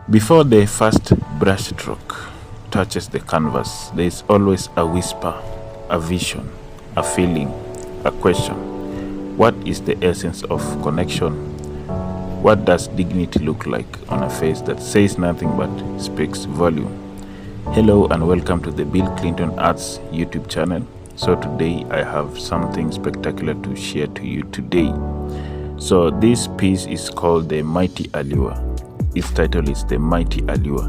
Before the first brushstroke touches the canvas, there is always a whisper, a vision, a feeling, a question. What is the essence of connection? What does dignity look like on a face that says nothing but speaks volume? Hello and welcome to the Bill Clinton Arts YouTube channel. So today I have something spectacular to share to you today. So this piece is called the Mighty Allure. Its title is the Mighty Allure.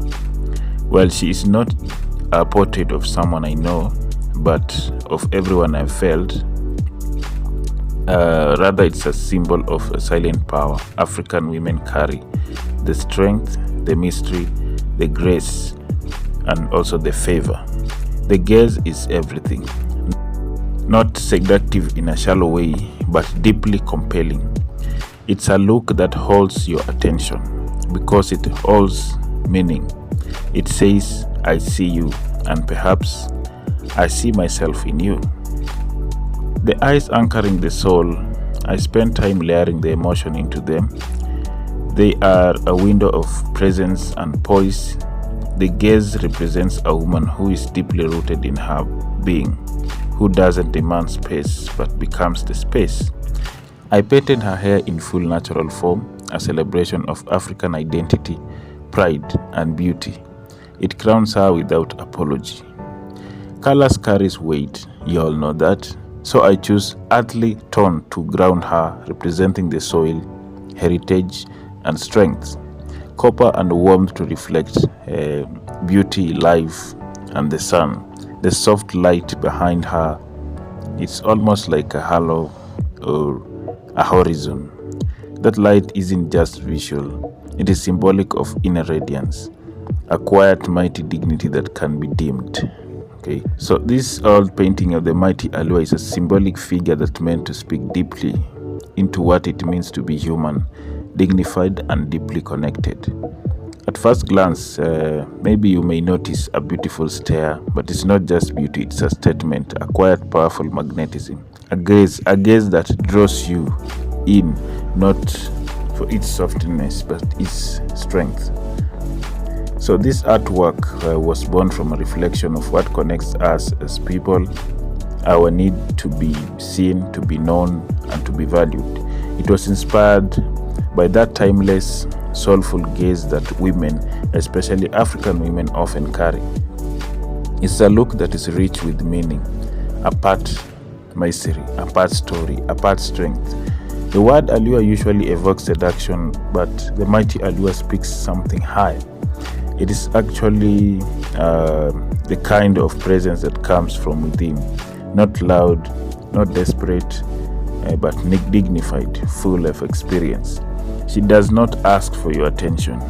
Well, she is not a portrait of someone I know, but of everyone I've felt. Rather, it's a symbol of a silent power African women carry. The strength, the mystery, the grace, and also the favor. The gaze is everything. Not seductive in a shallow way, but deeply compelling. It's a look that holds your attention because it holds meaning. It says, I see you, and perhaps I see myself in you. The eyes anchoring the soul, I spend time layering the emotion into them. They are a window of presence and poise. The gaze represents a woman who is deeply rooted in her being, who doesn't demand space but becomes the space. I painted her hair in full natural form, a celebration of African identity, pride, and beauty. It crowns her without apology. Colors carries weight, you all know that. So I choose earthly tone to ground her, representing the soil, heritage, and strength. Copper and warmth to reflect beauty, life, and the sun. The soft light behind her, it's almost like a halo or a horizon. That light isn't just visual, it is symbolic of inner radiance, a quiet, mighty dignity that can be dimmed. Okay, so this old painting of the Mighty Allure is a symbolic figure that meant to speak deeply into what it means to be human, dignified, and deeply connected. At first glance, maybe you may notice a beautiful stare, but it's not just beauty, it's a statement, a quiet, powerful magnetism. A gaze that draws you in, not for its softness, but its strength. So this artwork was born from a reflection of what connects us as people, our need to be seen, to be known, and to be valued. It was inspired by that timeless, soulful gaze that women, especially African women, often carry. It's a look that is rich with meaning, a part mystery, a part story, a part strength. The word allure usually evokes seduction, but the Mighty Allure speaks something high. It is actually the kind of presence that comes from within, not loud, not desperate, but dignified, full of experience. She does not ask for your attention.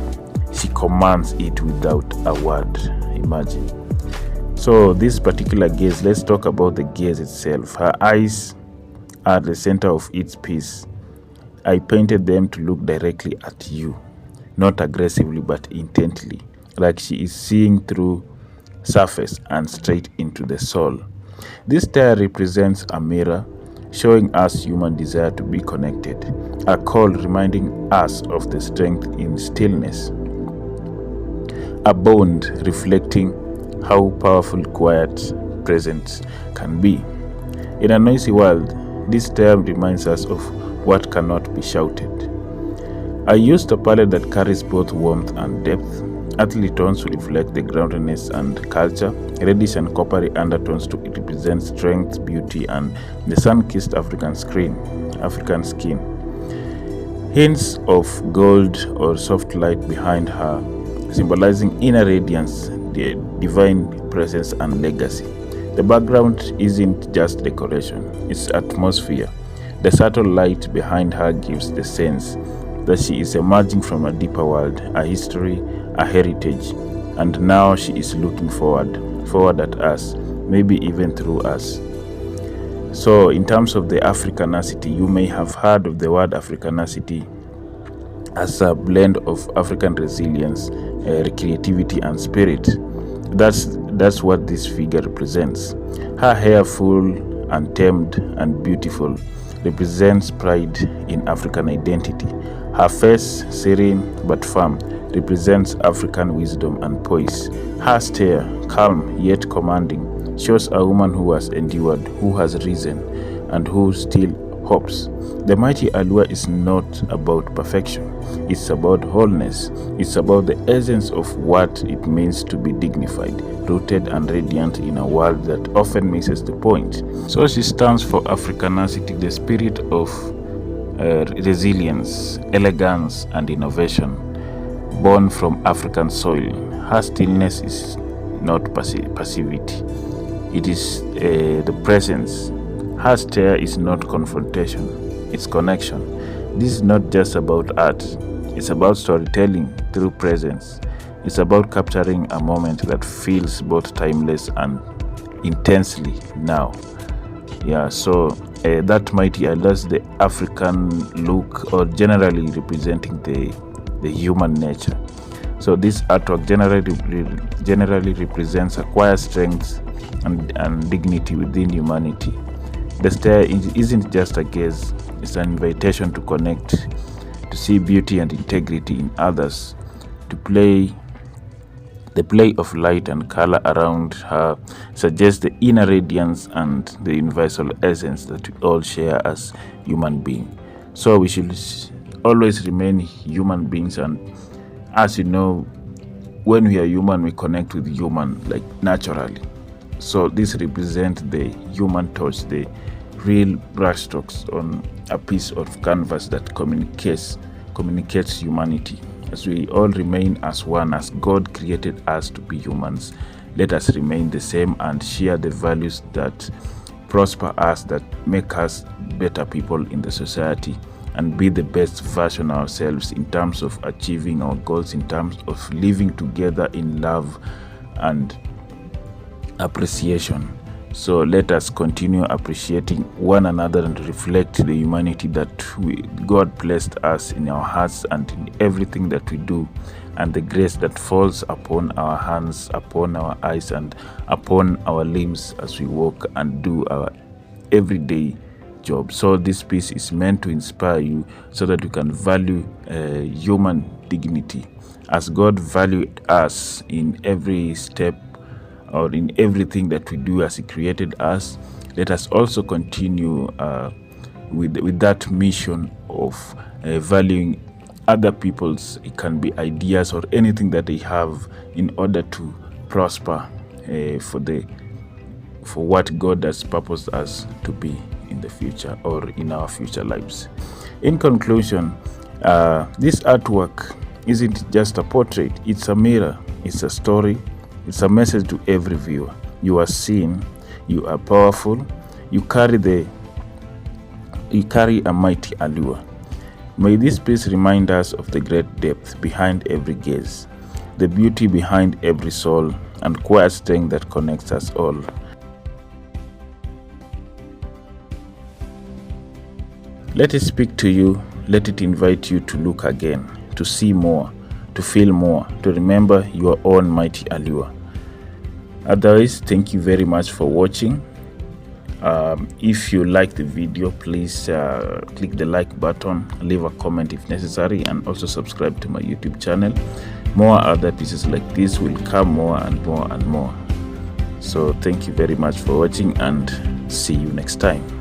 She commands it without a word. Imagine. So this particular gaze, let's talk about the gaze itself. Her eyes are the center of its piece. I painted them to look directly at you, not aggressively but intently, like she is seeing through surface and straight into the soul. This stare represents a mirror, showing us human desire to be connected, a call reminding us of the strength in stillness, a bond reflecting how powerful quiet presence can be. In a noisy world, this term reminds us of what cannot be shouted. I used a palette that carries both warmth and depth. Earthly tones to reflect the groundedness and culture, reddish and coppery undertones to represent strength, beauty, and the sun-kissed African skin. Hints of gold or soft light behind her, symbolizing inner radiance, the divine presence, and legacy. The background isn't just decoration, it's atmosphere. The subtle light behind her gives the sense that she is emerging from a deeper world, a history, a heritage, and now she is looking forward at us, maybe even through us. So in terms of the Africanacity, you may have heard of the word Africanacity as a blend of African resilience, creativity, and spirit. That's what this figure represents. Her hair, full, untamed, and beautiful, represents pride in African identity. Her face, serene but firm, represents African wisdom and poise. Her stare, calm yet commanding, shows a woman who has endured, who has risen, and who still hopes. The Mighty Allure is not about perfection. It's about wholeness. It's about the essence of what it means to be dignified, rooted and radiant in a world that often misses the point. So she stands for Africanacity, the spirit of resilience, elegance, and innovation, born from African soil. Her stillness is not passivity. It is the presence. Her stare is not confrontation, it's connection. This is not just about art, it's about storytelling through presence. It's about capturing a moment that feels both timeless and intensely now. Yeah, so that Mighty Allure is the African look, or generally representing the human nature. So this artwork generally represents a quiet strength and dignity within humanity. The stare isn't just a gaze, it's an invitation to connect, to see beauty and integrity in others, to play. The play of light and color around her suggests the inner radiance and the universal essence that we all share as human beings. So we should always remain human beings, and as you know, when we are human, we connect with human like naturally. So this represents the human touch, the real brushstrokes on a piece of canvas that communicates humanity. As we all remain as one, as God created us to be humans, let us remain the same and share the values that prosper us, that make us better people in the society, and be the best version of ourselves in terms of achieving our goals, in terms of living together in love and appreciation. So let us continue appreciating one another and reflect the humanity that God blessed us in our hearts and in everything that we do, and the grace that falls upon our hands, upon our eyes, and upon our limbs as we walk and do our everyday job. So this piece is meant to inspire you so that you can value human dignity as God valued us in every step or in everything that we do as He created us. Let us also continue with that mission of valuing other people's, it can be ideas or anything that they have, in order to prosper for what God has purposed us to be in the future or in our future lives. In conclusion, this artwork isn't just a portrait, it's a mirror, it's a story, it's a message to every viewer. You are seen, you are powerful, you carry a mighty allure. May this piece remind us of the great depth behind every gaze, the beauty behind every soul, and quiet strength that connects us all. Let it speak to you, let it invite you to look again, to see more, to feel more, to remember your own mighty allure. Otherwise, thank you very much for watching. If you like the video, please click the like button, leave a comment if necessary, and also subscribe to my YouTube channel. More other pieces like this will come more and more and more. So thank you very much for watching, and see you next time.